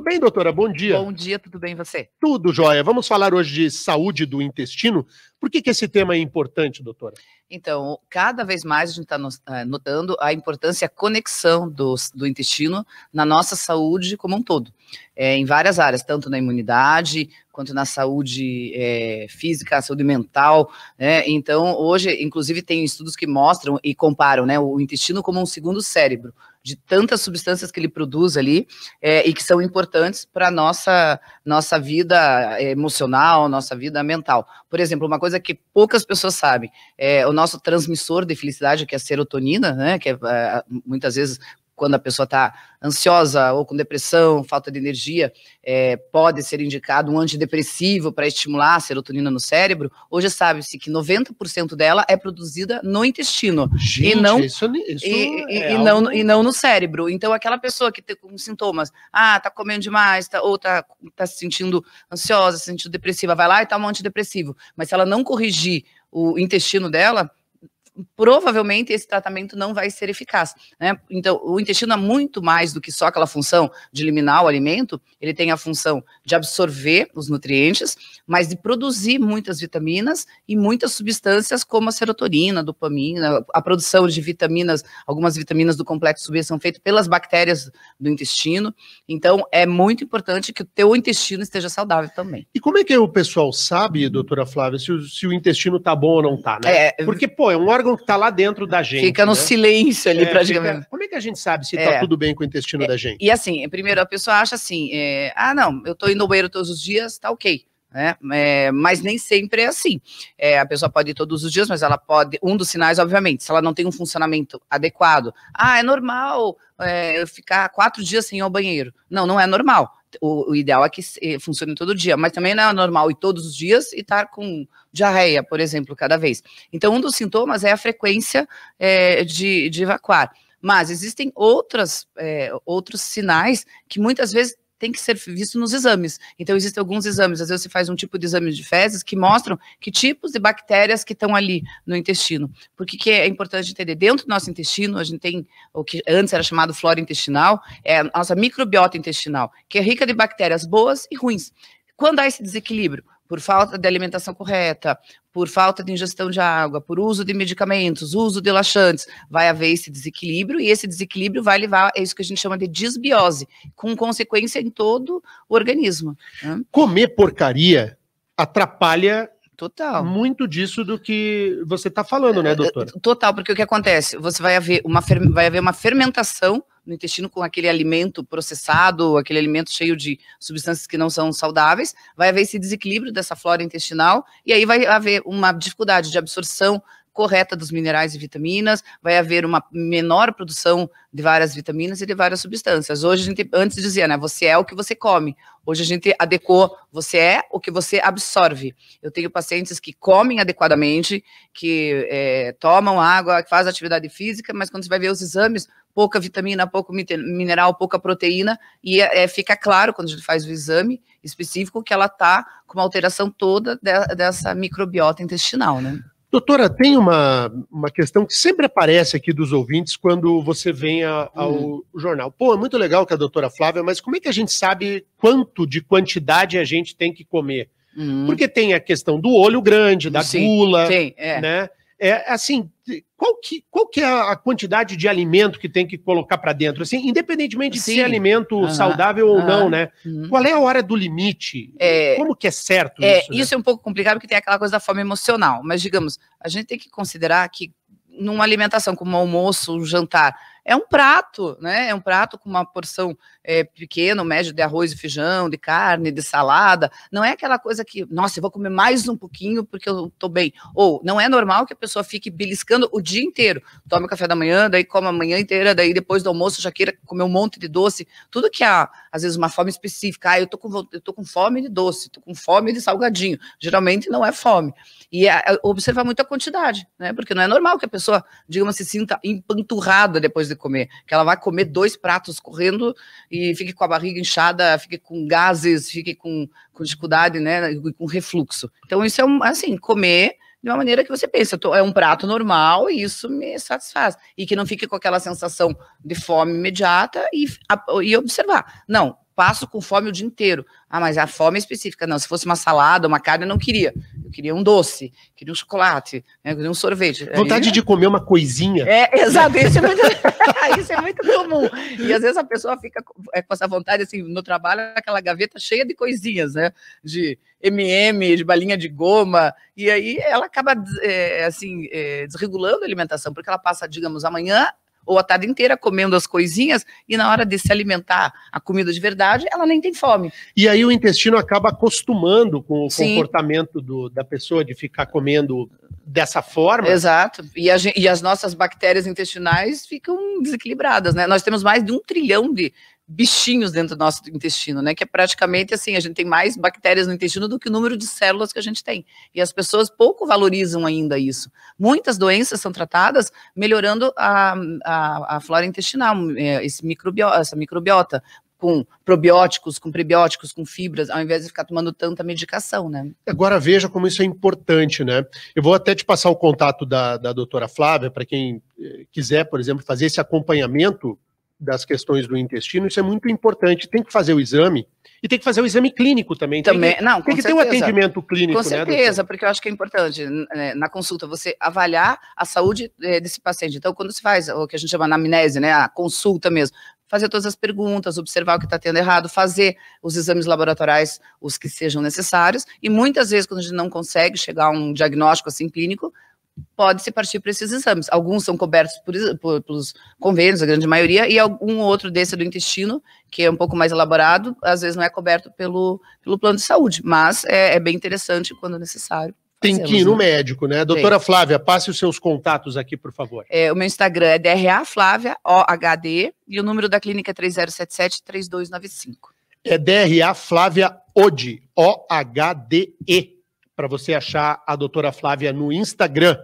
bem, doutora? Bom dia. Bom dia, tudo bem, e você? Tudo jóia. Vamos falar hoje de saúde do intestino. Por que esse tema é importante, doutora? Então, cada vez mais a gente está notando a importância e a conexão do intestino na nossa saúde como um todo, em várias áreas, tanto na imunidade, quanto na saúde física, saúde mental, né? Então, hoje, inclusive, tem estudos que mostram e comparam, né, o intestino como um segundo cérebro, de tantas substâncias que ele produz ali, e que são importantes para a nossa vida emocional, nossa vida mental. Por exemplo, uma coisa que poucas pessoas sabem, o nosso transmissor de felicidade, que é a serotonina, né, que muitas vezes, quando a pessoa está ansiosa ou com depressão, falta de energia, pode ser indicado um antidepressivo para estimular a serotonina no cérebro. Hoje sabe-se que 90% dela é produzida no intestino. Gente, e não no cérebro. Então, aquela pessoa que tem com sintomas, tá comendo demais, ou tá se sentindo ansiosa, se sentindo depressiva, vai lá e toma um antidepressivo. Mas se ela não corrigir o intestino dela, provavelmente esse tratamento não vai ser eficaz, né? Então, o intestino é muito mais do que só aquela função de eliminar o alimento, ele tem a função de absorver os nutrientes, mas de produzir muitas vitaminas e muitas substâncias como a serotonina, a dopamina, a produção de vitaminas, algumas vitaminas do complexo B são feitas pelas bactérias do intestino, então é muito importante que o teu intestino esteja saudável também. E como é que o pessoal sabe, doutora Flávia, se o intestino tá bom ou não tá, né? Porque, é um órgão que está lá dentro da gente. Fica no silêncio ali, praticamente. Como é que a gente sabe se está tudo bem com o intestino da gente? E assim, primeiro a pessoa acha assim, não, eu estou indo ao banheiro todos os dias, tá ok. Mas nem sempre é assim. A pessoa pode ir todos os dias, mas ela pode, um dos sinais, obviamente, se ela não tem um funcionamento adequado, é normal eu ficar 4 dias sem ir ao banheiro. Não, não é normal. O ideal é que funcione todo dia, mas também não é normal ir todos os dias e estar com diarreia, por exemplo, cada vez. Então, um dos sintomas é a frequência de evacuar. Mas existem outros sinais que muitas vezes tem que ser visto nos exames. Então, existem alguns exames, às vezes você faz um tipo de exame de fezes que mostram que tipos de bactérias que estão ali no intestino. Porque que é importante entender, dentro do nosso intestino, a gente tem o que antes era chamado flora intestinal, é a nossa microbiota intestinal, que é rica de bactérias boas e ruins. Quando há esse desequilíbrio, por falta de alimentação correta, por falta de ingestão de água, por uso de medicamentos, uso de laxantes, vai haver esse desequilíbrio, e esse desequilíbrio vai levar a isso que a gente chama de disbiose, com consequência em todo o organismo. Comer porcaria atrapalha total muito disso do que você está falando, né, doutora? Total, porque o que acontece? Você vai haver uma fermentação no intestino com aquele alimento processado, aquele alimento cheio de substâncias que não são saudáveis, vai haver esse desequilíbrio dessa flora intestinal, e aí vai haver uma dificuldade de absorção correta dos minerais e vitaminas, vai haver uma menor produção de várias vitaminas e de várias substâncias. Hoje a gente, antes dizia, né, você é o que você come. Hoje a gente adequou, você é o que você absorve. Eu tenho pacientes que comem adequadamente, que tomam água, que fazem atividade física, mas quando você vai ver os exames, pouca vitamina, pouco mineral, pouca proteína, e fica claro quando a gente faz o exame específico que ela está com uma alteração toda dessa microbiota intestinal, né? Doutora, tem uma questão que sempre aparece aqui dos ouvintes quando você vem ao jornal. É muito legal que a doutora Flávia, mas como é que a gente sabe quanto de quantidade a gente tem que comer? Porque tem a questão do olho grande, da gula, né? Assim, qual que é a quantidade de alimento que tem que colocar para dentro? Assim, independentemente de ser alimento saudável ou não, né? Qual é a hora do limite? Como que é certo isso? Isso é um pouco complicado porque tem aquela coisa da fome emocional, mas digamos, a gente tem que considerar que numa alimentação como almoço, jantar, é um prato, né? É um prato com uma porção pequena, médio de arroz e feijão, de carne, de salada. Não é aquela coisa que, nossa, eu vou comer mais um pouquinho porque eu tô bem. Ou não é normal que a pessoa fique beliscando o dia inteiro. Tome o café da manhã, daí come a manhã inteira, daí depois do almoço já queira comer um monte de doce. Tudo que há, às vezes, uma fome específica. Eu tô com fome de doce, tô com fome de salgadinho. Geralmente não é fome. E observar muito a quantidade, né? Porque não é normal que a pessoa, digamos, se sinta empanturrada depois de comer, que ela vai comer 2 pratos correndo e fique com a barriga inchada, fique com gases, fique com dificuldade, né, e com refluxo. Então isso é assim, comer de uma maneira que você pensa, é um prato normal e isso me satisfaz. E que não fique com aquela sensação de fome imediata e observar. Não, passo com fome o dia inteiro. Ah, mas a fome é específica. Não, se fosse uma salada, uma carne, eu não queria. Eu queria um doce, queria um chocolate, né? Eu queria um sorvete. Vontade de comer uma coisinha. Exato, isso é muito, isso é muito comum. E às vezes a pessoa fica com essa vontade, assim, no trabalho, aquela gaveta cheia de coisinhas, né? De M&M, de balinha de goma, e aí ela acaba, desregulando a alimentação, porque ela passa, digamos, amanhã ou a tarde inteira comendo as coisinhas, e na hora de se alimentar a comida de verdade, ela nem tem fome. E aí o intestino acaba acostumando com o Sim. comportamento da pessoa de ficar comendo dessa forma. Exato. E as nossas bactérias intestinais ficam desequilibradas, né? Nós temos mais de 1 trilhão de bichinhos dentro do nosso intestino, né? Que é praticamente assim, a gente tem mais bactérias no intestino do que o número de células que a gente tem. E as pessoas pouco valorizam ainda isso. Muitas doenças são tratadas melhorando a flora intestinal, essa microbiota, com probióticos, com prebióticos, com fibras, ao invés de ficar tomando tanta medicação, né? Agora veja como isso é importante, né? Eu vou até te passar o contato da doutora Flávia, para quem quiser, por exemplo, fazer esse acompanhamento das questões do intestino. Isso é muito importante. Tem que fazer o exame e tem que fazer o exame clínico também. Tem que ter um atendimento clínico, com certeza, né, porque eu acho que é importante, na consulta, você avaliar a saúde desse paciente. Então, quando se faz o que a gente chama de anamnese, né, a consulta mesmo, fazer todas as perguntas, observar o que está tendo errado, fazer os exames laboratoriais, os que sejam necessários, e muitas vezes, quando a gente não consegue chegar a um diagnóstico assim clínico, pode-se partir para esses exames. Alguns são cobertos pelos convênios, a grande maioria, e algum outro desse do intestino, que é um pouco mais elaborado, às vezes não é coberto pelo plano de saúde, mas é bem interessante quando necessário. Tem que ir no médico, né? Doutora Flávia, passe os seus contatos aqui, por favor. O meu Instagram é DRA Flávia, OHD, e o número da clínica é 3077-3295. É DRA Flávia OHDE, para você achar a doutora Flávia no Instagram.